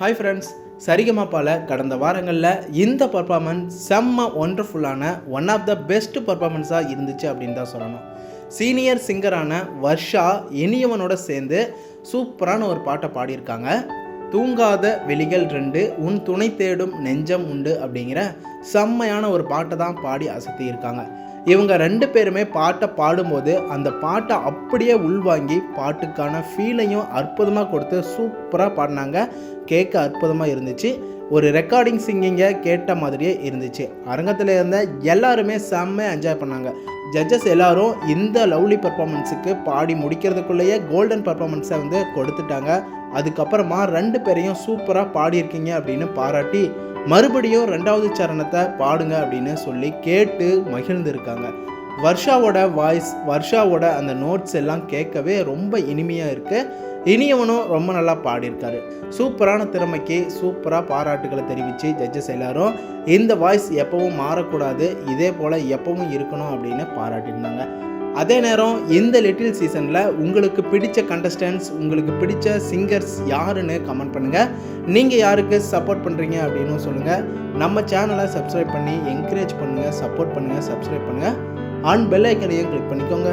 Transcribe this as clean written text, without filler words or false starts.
Hi friends, சரிகமாபால கடந்த வாரங்களில் இந்த பர்ஃபார்மன்ஸ் செம்ம ஒண்டர்ஃபுல்லான ஒன் ஆஃப் த பெஸ்ட் பர்ஃபார்மன்ஸாக இருந்துச்சு அப்படின்னு தான் சொல்லணும். சீனியர் சிங்கரான வர்ஷா இனியவனோட சேர்ந்து சூப்பரான ஒரு பாட்டை பாடியிருக்காங்க. தூங்காத வெளிகள் 2 உன் துணை தேடும் நெஞ்சம் உண்டு அப்படிங்கிற செம்மையான ஒரு பாட்டை தான் பாடி அசத்தி இருக்காங்க. இவங்க 2 பேருமே பாட்டை பாடும்போது அந்த பாட்டை அப்படியே உள்வாங்கி பாட்டுக்கான ஃபீலையும் அற்புதமாக கொடுத்து சூப்பராக பாடினாங்க. கேட்க அற்புதமாக இருந்துச்சு. ஒரு ரெக்கார்டிங் சிங்கிங்கை கேட்ட மாதிரியே இருந்துச்சு. அரங்கத்தில் இருந்த எல்லாருமே செம்ம என்ஜாய் பண்ணாங்க. ஜட்ஜஸ் எல்லாரும் இந்த லவ்லி பர்ஃபார்மன்ஸுக்கு பாடி முடிக்கிறதுக்குள்ளேயே கோல்டன் பர்ஃபார்மன்ஸை கொடுத்துட்டாங்க. அதுக்கப்புறமா 2 பேரையும் சூப்பராக பாடியிருக்கீங்க அப்படின்னு பாராட்டி மறுபடியும் 2வது சரணத்தை பாடுங்க அப்படின்னு சொல்லி கேட்டு மகிழ்ந்துருக்காங்க. வர்ஷாவோட வாய்ஸ், வர்ஷாவோட அந்த நோட்ஸ் எல்லாம் கேட்கவே ரொம்ப இனிமையாக இருக்குது. இனியவனும் ரொம்ப நல்லா பாடியிருக்காரு. சூப்பரான திறமைக்கு சூப்பராக பாராட்டுகளை தெரிவித்து ஜட்ஜஸ் எல்லாரும் இந்த வாய்ஸ் எப்பவும் மாறக்கூடாது, இதே போல் எப்பவும் இருக்கணும் அப்படின்னு பாராட்டியிருந்தாங்க. அதே நேரம் இந்த லிட்டில் சீசனில் உங்களுக்கு பிடிச்ச கண்டஸ்டன்ட்ஸ், உங்களுக்கு பிடிச்ச சிங்கர்ஸ் யாருன்னு கமெண்ட் பண்ணுங்கள். நீங்கள் யாருக்கு சப்போர்ட் பண்ணுறீங்க அப்படின்னு சொல்லுங்கள். நம்ம சேனலை சப்ஸ்கிரைப் பண்ணி என்கரேஜ் பண்ணுங்கள், சப்போர்ட் பண்ணுங்கள், சப்ஸ்கிரைப் பண்ணுங்கள். பெல் ஐக்கனையும் கிளிக் பண்ணிக்கோங்க.